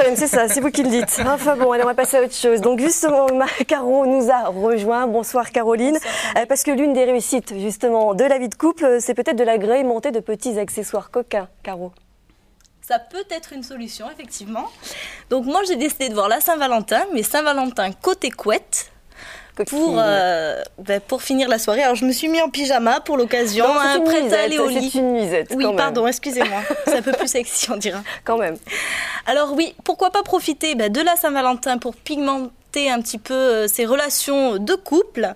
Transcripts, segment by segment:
problème, c'est ça, c'est vous qui le dites. Enfin bon, allez, on va passer à autre chose. Donc justement, Caro nous a rejoint. Bonsoir Caroline. Bonsoir, Parce que l'une des réussites justement de la vie de couple, c'est peut-être de l'agrémenter de petits accessoires coquins, Caro. Ça peut être une solution, effectivement. Donc moi, j'ai décidé de voir la Saint-Valentin, mais Saint-Valentin côté couette. Pour finir la soirée. Alors je me suis mis en pyjama pour l'occasion, prête à aller au lit. C'est une nuisette. Oui, pardon, excusez-moi. C'est un peu plus sexy, on dira. Quand même. Alors oui, pourquoi pas profiter de la Saint-Valentin pour pigmenter un petit peu ses relations de couple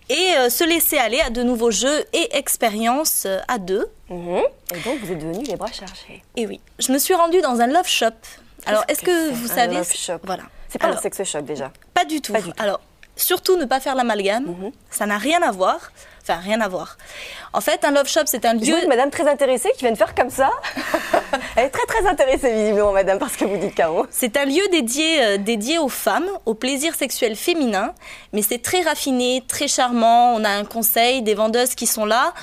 et se laisser aller à de nouveaux jeux et expériences à deux. Et donc vous êtes devenus les bras chargés. Et oui, je me suis rendue dans un love shop. Alors est-ce que vous savez... Un love shop. Voilà. C'est pas un sex shop déjà. Pas du tout. Alors, surtout ne pas faire l'amalgame, ça n'a rien à voir. Enfin, rien à voir. En fait, un love shop, c'est un lieu... Je vois une madame très intéressée qui vient de faire comme ça. Elle est très très intéressée visiblement, madame, parce que vous dites Caro. C'est un lieu dédié aux femmes, au plaisir sexuel féminin, mais c'est très raffiné, très charmant. On a un conseil, des vendeuses qui sont là.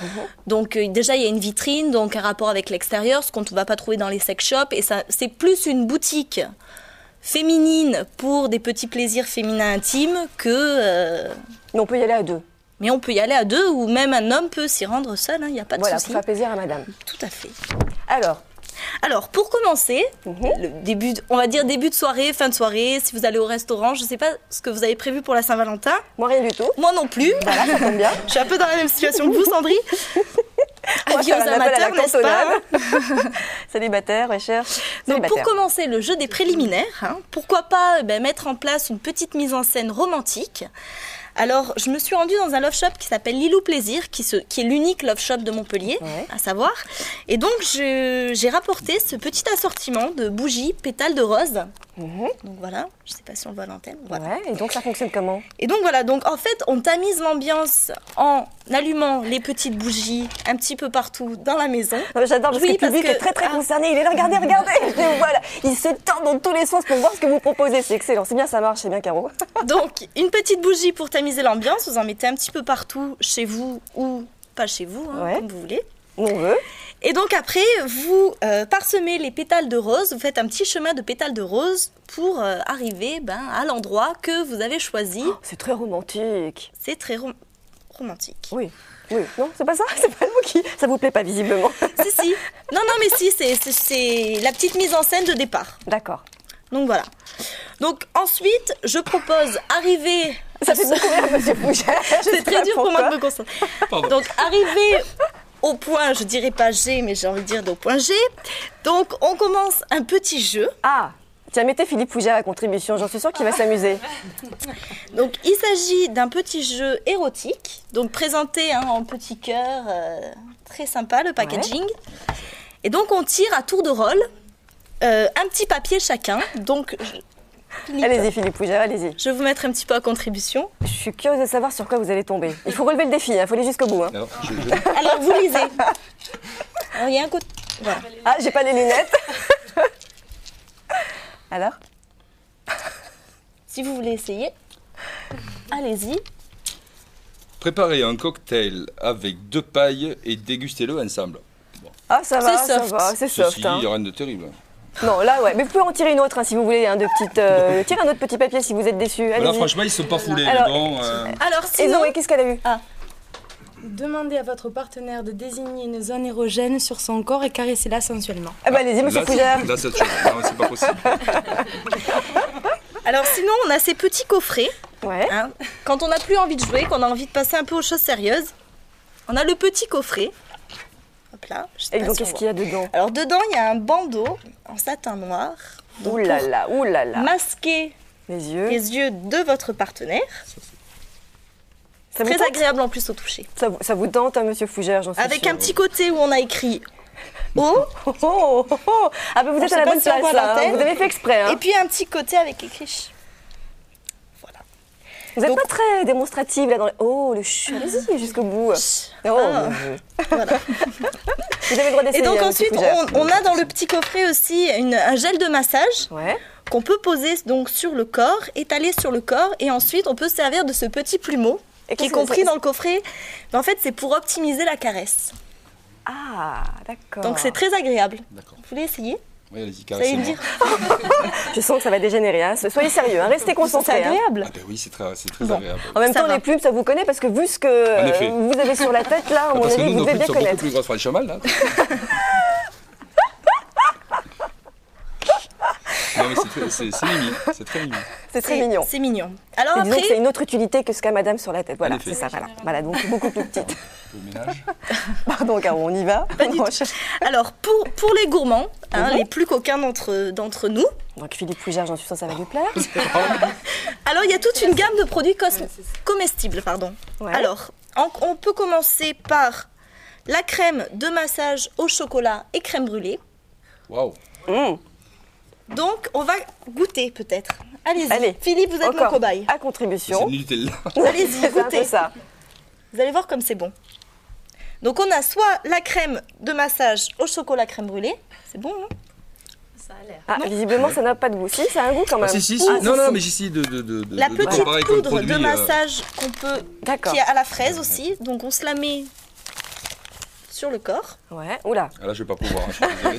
Donc déjà, il y a une vitrine, donc un rapport avec l'extérieur, ce qu'on ne va pas trouver dans les sex shops. Et ça, c'est plus une boutique féminine pour des petits plaisirs féminins intimes que... Mais on peut y aller à deux. Mais on peut y aller à deux, ou même un homme peut s'y rendre seul, il n'y a pas de souci. Voilà, pour faire plaisir à madame. Tout à fait. Alors, pour commencer, le début, on va dire début de soirée, fin de soirée, si vous allez au restaurant, je ne sais pas ce que vous avez prévu pour la Saint-Valentin. Moi, rien du tout. Moi non plus. Voilà, ça tombe bien. Je suis un peu dans la même situation que vous, Sandrine. Avis aux amateurs, n'est-ce pas? Célibataire, recherche. Donc pour commencer le jeu des préliminaires, pourquoi pas mettre en place une petite mise en scène romantique. Alors, je me suis rendue dans un love shop qui s'appelle Lilou Plaisir, qui est l'unique love shop de Montpellier, à savoir. Et donc, j'ai rapporté ce petit assortiment de bougies, pétales de rose. Donc voilà, je ne sais pas si on le voit à l'antenne. Voilà. Ouais, et donc ça fonctionne comment? Et donc voilà, donc en fait, on tamise l'ambiance en allumant les petites bougies un petit peu partout dans la maison. J'adore parce que le public est très très concerné. Il est là, regardez. Voilà, il se tend dans tous les sens pour voir ce que vous proposez. C'est excellent, c'est bien, ça marche, c'est bien Caro. Donc, une petite bougie pour tamiser l'ambiance. Vous en mettez un petit peu partout chez vous ou pas chez vous, comme vous voulez. On veut. Et donc après, vous parsemez les pétales de rose, vous faites un petit chemin de pétales de rose pour arriver à l'endroit que vous avez choisi. Oh, c'est très romantique. C'est très romantique. Oui. Non, c'est pas ça. C'est pas le mot qui... Ça vous plaît pas visiblement. Si. Non, mais si, c'est la petite mise en scène de départ. D'accord. Donc voilà. Donc ensuite, je propose arriver... Ça fait beaucoup rire, monsieur Fougère. C'est très dur pour moi de me concentrer. Donc arriver... au point, je dirais pas G, mais j'ai envie de dire au point G. Donc, on commence un petit jeu. Ah, tiens, mettez Philippe Fougère à contribution, j'en suis sûre qu'il va s'amuser. Donc, il s'agit d'un petit jeu érotique, donc présenté en petit cœur, très sympa, le packaging. Ouais. Et donc, on tire à tour de rôle un petit papier chacun. Donc, allez-y Philippe Fougère, allez-y. Je vais vous mettre un petit peu à contribution. Je suis curieuse de savoir sur quoi vous allez tomber. Il faut relever le défi, il faut aller jusqu'au bout. Alors vous lisez. Alors il y a un côté... Voilà. Ah, j'ai pas les lunettes. Alors? Si vous voulez essayer, allez-y. Préparez un cocktail avec 2 pailles et dégustez-le ensemble. Bon. Ah ça va, c'est soft. Il n'y a rien de terrible. Non, là, ouais. Mais vous pouvez en tirer une autre si vous voulez. Tirez un autre petit papier si vous êtes déçu. Là, franchement, ils ne sont pas foulés. Alors, bon, alors sinon... Zoé, qu'est-ce qu'elle a eu? Demandez à votre partenaire de désigner une zone érogène sur son corps et caressez-la sensuellement. Ah bah allez-y, monsieur Fougère. Là, cette chose. Non, c'est pas possible. Alors sinon, on a ces petits coffrets. Ouais. Quand on n'a plus envie de jouer, qu'on a envie de passer un peu aux choses sérieuses, on a le petit coffret. Hop là. Et donc, qu'est-ce qu'il y a dedans? Alors, dedans, il y a un bandeau en satin noir. Ouh là là. Masquer les yeux de votre partenaire. C'est très agréable en plus au toucher. Ça vous tente, monsieur Fougère, j'en suis sûre. Avec un petit côté où on a écrit Oh. Ah, ben vous êtes à la bonne place là. Vous avez fait exprès. Et puis un petit côté avec écrit. Vous n'êtes pas très démonstrative là dans les... Oh, le ch... Allez-y jusqu'au bout. Voilà. Vous avez le droit d'essayer. Et donc ensuite, on a dans le petit coffret aussi un gel de massage qu'on peut poser donc sur le corps, étaler sur le corps, et ensuite on peut se servir de ce petit plumeau qui est compris dans le coffret. Mais en fait, c'est pour optimiser la caresse. Ah, d'accord. Donc c'est très agréable. Vous voulez essayer? Oui, allez-y, Vous allez me caressez-moi. dire. Je sens que ça va dégénérer. Hein. Soyez sérieux, hein. Restez C'est concentrés. hein. agréable. Ah ben oui, c'est très Bon. agréable. En même Ça temps, va. les plumes, ça vous connaît parce que vu ce En que effet. vous avez sur la tête, là, à mon Parce que avis, nous, vous nos devez pubs bien sont beaucoup connaître. plus grosses. Enfin, le cheval, là. Non, mais c'est mimi. C'est très mimi. C'est très mignon. C'est mignon. Alors Et disons que c'est après, une autre utilité que ce qu'a madame sur la tête. Voilà, En effet. c'est ça, voilà. Voilà, donc beaucoup plus petite. Le ménage. Pardon, Caro, on y va. Pas du tout. Alors pour les gourmands, hein, Mhm. les plus coquins d'entre nous, Donc Philippe Fougère, j'en suis sûre, ça va lui plaire. alors il y a toute une gamme de produits comestibles, pardon. Ouais. Alors, on peut commencer par la crème de massage au chocolat et crème brûlée. Waouh. Mmh. Donc, on va goûter peut-être. Allez-y. Allez, Philippe, vous êtes mon encore cobaye. à C'est contribution. du Nutella. Allez-y, C'est un peu goûtez. ça. Vous allez voir comme c'est bon. Donc, on a soit la crème de massage au chocolat crème brûlée. C'est bon, hein? Ah, visiblement, ça n'a pas de goût. Si, ça a un goût quand même. Ah, si. Ah, Non, si. mais j'essaie de La de petite comparer comme poudre produit, de massage qu'on peut, D'accord. qui est à la fraise aussi. Donc, on se la met sur le corps. Ouais, oula. Ah, là, je vais pas pouvoir. Hein, je suis désolé.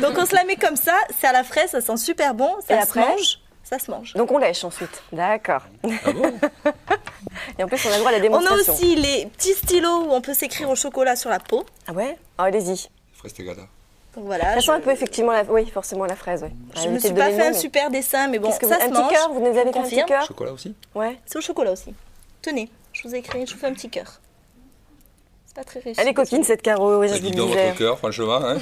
Donc, on se la met comme ça. C'est à la fraise, ça sent super bon. Et Ça se après mange. Ça se mange. Donc on lèche ensuite. D'accord. Ah bon? Et en plus, on a le droit à la On a démonstration. aussi les petits stylos où on peut s'écrire au chocolat sur la peau. Ah ouais. Ah, allez-y. Fraise Tegada. Donc voilà. Ça sent un peu effectivement la... Oui, forcément la fraise, oui. Je me suis pas fait un super dessin, mais bon, Qu'est-ce que ça vous... se Un petit mange. cœur, vous nous avez On fait un petit confirme. cœur? Chocolat aussi? Ouais. C'est au chocolat aussi. Tenez, je vous ai écrit, je vous fais un petit cœur. C'est pas très réussi. Elle est coquine cette Caro, oui, je Ça vous dit le dans disais. votre cœur, franchement. Hein.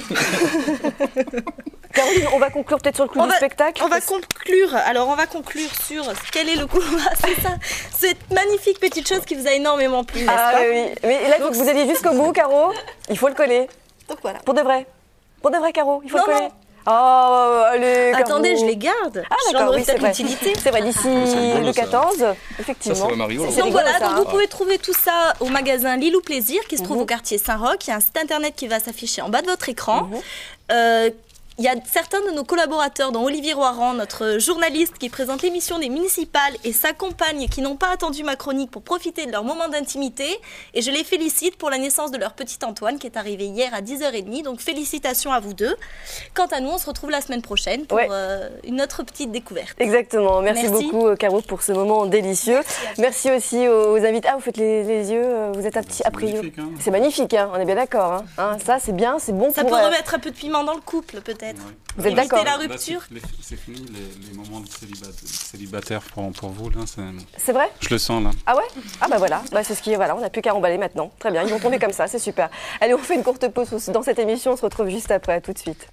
Caroline, on va conclure peut-être sur le clou du spectacle. On va conclure. Alors, on va conclure sur quel est le coup. C'est ça. Cette magnifique petite chose qui vous a énormément plu, n'est-ce Ah pas? oui, oui. Mais là, il faut que vous alliez jusqu'au bout, Caro. Il faut le coller. Donc voilà. Pour de vrai. Pour de vrai, Caro. Il faut Non, le coller. non. Oh, allez, Caro. Attendez, je les garde. Ah J'en d'accord, aurai oui, c'est peut-être vrai. l'utilité. C'est vrai, d'ici c'est rigolo, le ça. 14, Ça, effectivement. c'est vraiment rigolo. C'est Donc rigolo, voilà, ça, donc hein. vous pouvez trouver tout ça au magasin Lilou Plaisir qui se trouve au quartier Saint-Roch. Il y a un site internet qui va s'afficher en bas de votre écran. Il y a certains de nos collaborateurs, dont Olivier Roiran, notre journaliste qui présente l'émission des municipales, et sa compagne, qui n'ont pas attendu ma chronique pour profiter de leur moment d'intimité. Et je les félicite pour la naissance de leur petit Antoine, qui est arrivé hier à 10h30. Donc félicitations à vous deux. Quant à nous, on se retrouve la semaine prochaine pour Ouais. une autre petite découverte. Exactement. Merci Merci. beaucoup, Caro, pour ce moment délicieux. Merci aussi aux invités. Ah, vous faites les yeux, vous êtes un petit a priori. magnifique, hein. C'est magnifique, hein, on est bien d'accord. Hein. Ça, c'est bien, c'est bon Ça pour... peut remettre un peu de piment dans le couple, peut-être. Vous êtes Éviter d'accord? la Là, rupture. c'est fini les moments de célibataire pour vous. Là, C'est vrai? je le sens là. Ah ouais? Ah bah voilà, bah, c'est ce qui est, voilà, on n'a plus qu'à remballer maintenant. Très bien, ils vont tomber comme ça, c'est super. Allez, on fait une courte pause dans cette émission, on se retrouve juste après, à tout de suite.